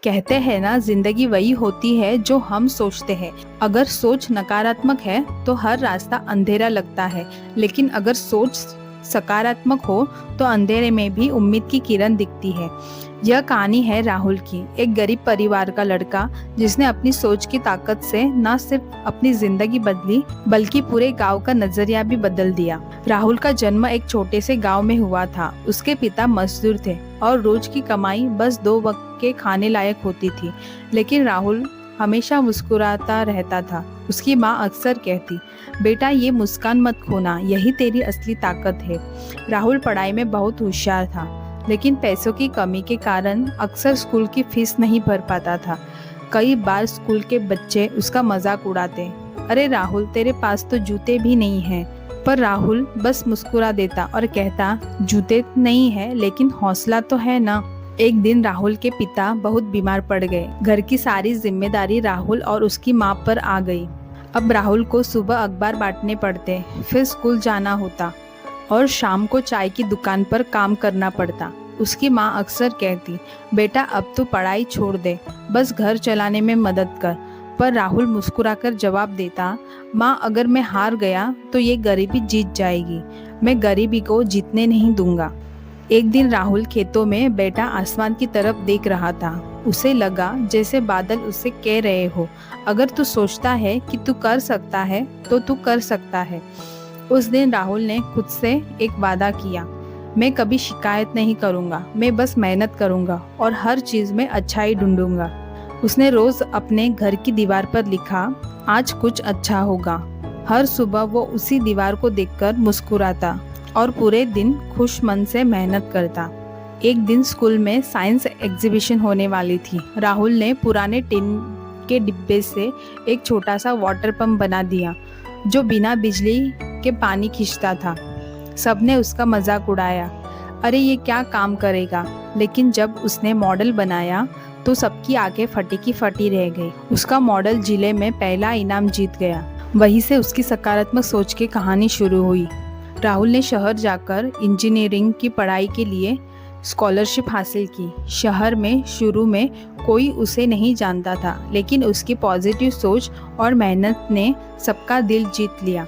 कहते हैं ना, जिंदगी वही होती है जो हम सोचते हैं। अगर सोच नकारात्मक है तो हर रास्ता अंधेरा लगता है, लेकिन अगर सोच सकारात्मक हो तो अंधेरे में भी उम्मीद की किरण दिखती है। यह कहानी है राहुल की, एक गरीब परिवार का लड़का जिसने अपनी सोच की ताकत से न सिर्फ अपनी जिंदगी बदली बल्कि पूरे गांव का नजरिया भी बदल दिया। राहुल का जन्म एक छोटे से गांव में हुआ था। उसके पिता मजदूर थे और रोज की कमाई बस 2 वक्त के खाने लायक होती थी, लेकिन राहुल हमेशा मुस्कुराता रहता था। उसकी माँ अक्सर कहती, बेटा ये मुस्कान मत खोना, यही तेरी असली ताकत है। राहुल पढ़ाई में बहुत होशियार था, लेकिन पैसों की कमी के कारण अक्सर स्कूल की फीस नहीं भर पाता था। कई बार स्कूल के बच्चे उसका मजाक उड़ाते, अरे राहुल तेरे पास तो जूते भी नहीं हैं। पर राहुल बस मुस्कुरा देता और कहता, जूते नहीं है लेकिन हौसला तो है ना। एक दिन राहुल के पिता बहुत बीमार पड़ गए। घर की सारी जिम्मेदारी राहुल और उसकी माँ पर आ गई। अब राहुल को सुबह अखबार बांटने पड़ते, फिर स्कूल जाना होता और शाम को चाय की दुकान पर काम करना पड़ता। उसकी माँ अक्सर कहती, बेटा अब तो पढ़ाई छोड़ दे, बस घर चलाने में मदद कर। पर राहुल मुस्कुराकर जवाब देता, माँ अगर मैं हार गया तो ये गरीबी जीत जाएगी, मैं गरीबी को जीतने नहीं दूंगा। एक दिन राहुल खेतों में बैठा आसमान की तरफ देख रहा था। उसे लगा जैसे बादल उसे कह रहे हो, अगर तू सोचता है कि तू कर सकता है तो तू कर सकता है। उस दिन राहुल ने खुद से एक वादा किया, मैं कभी शिकायत नहीं करूंगा, मैं बस मेहनत करूंगा और हर चीज में अच्छाई ढूंढूंगा। उसने रोज अपने घर की दीवार पर लिखा, आज कुछ अच्छा होगा। हर सुबह वो उसी दीवार को देखकर मुस्कुराता और पूरे दिन खुश मन से मेहनत करता। एक दिन स्कूल में साइंस एग्जीबिशन होने वाली थी। राहुल ने पुराने टिन के डिब्बे से एक छोटा सा वाटर पंप बना दिया जो बिना बिजली के पानी खींचता था। सबने उसका मजाक उड़ाया, अरे ये क्या काम करेगा। लेकिन जब उसने मॉडल बनाया तो सबकी आंखें फटी की फटी रह गई। उसका मॉडल जिले में पहला इनाम जीत गया। वहीं से उसकी सकारात्मक सोच की कहानी शुरू हुई। राहुल ने शहर जाकर इंजीनियरिंग की पढ़ाई के लिए स्कॉलरशिप हासिल की। शहर में शुरू में कोई उसे नहीं जानता था, लेकिन उसकी पॉजिटिव सोच और मेहनत ने सबका दिल जीत लिया।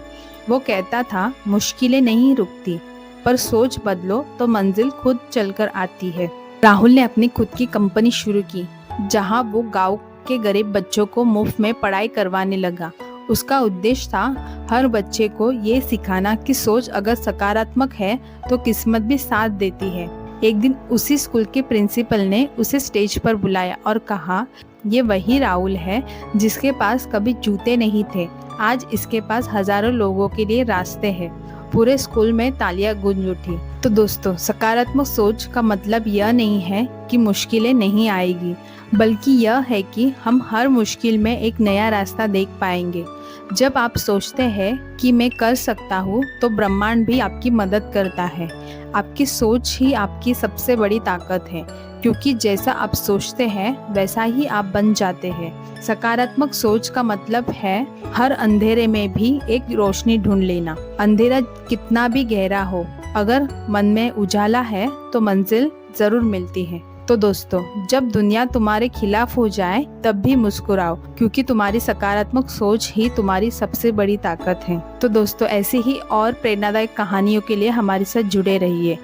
वो कहता था, मुश्किलें नहीं रुकती, पर सोच बदलो तो मंजिल खुद चलकर आती है। राहुल ने अपनी खुद की कंपनी शुरू की, जहां वो गांव के गरीब बच्चों को मुफ्त में पढ़ाई करवाने लगा। उसका उद्देश्य था हर बच्चे को ये सिखाना कि सोच अगर सकारात्मक है तो किस्मत भी साथ देती है। एक दिन उसी स्कूल के प्रिंसिपल ने उसे स्टेज पर बुलाया और कहा, ये वही राहुल है जिसके पास कभी जूते नहीं थे, आज इसके पास हजारों लोगों के लिए रास्ते हैं। पूरे स्कूल में तालियां गूंज उठी। तो दोस्तों, सकारात्मक सोच का मतलब यह नहीं है कि मुश्किलें नहीं आएगी, बल्कि यह है कि हम हर मुश्किल में एक नया रास्ता देख पाएंगे। जब आप सोचते हैं कि मैं कर सकता हूँ, तो ब्रह्मांड भी आपकी मदद करता है। आपकी सोच ही आपकी सबसे बड़ी ताकत है, क्योंकि जैसा आप सोचते हैं वैसा ही आप बन जाते हैं। सकारात्मक सोच का मतलब है हर अंधेरे में भी एक रोशनी ढूंढ लेना। अंधेरा कितना भी गहरा हो, अगर मन में उजाला है तो मंजिल जरूर मिलती है। तो दोस्तों, जब दुनिया तुम्हारे खिलाफ हो जाए तब भी मुस्कुराओ, क्योंकि तुम्हारी सकारात्मक सोच ही तुम्हारी सबसे बड़ी ताकत है। तो दोस्तों, ऐसी ही और प्रेरणादायक कहानियों के लिए हमारे साथ जुड़े रहिए।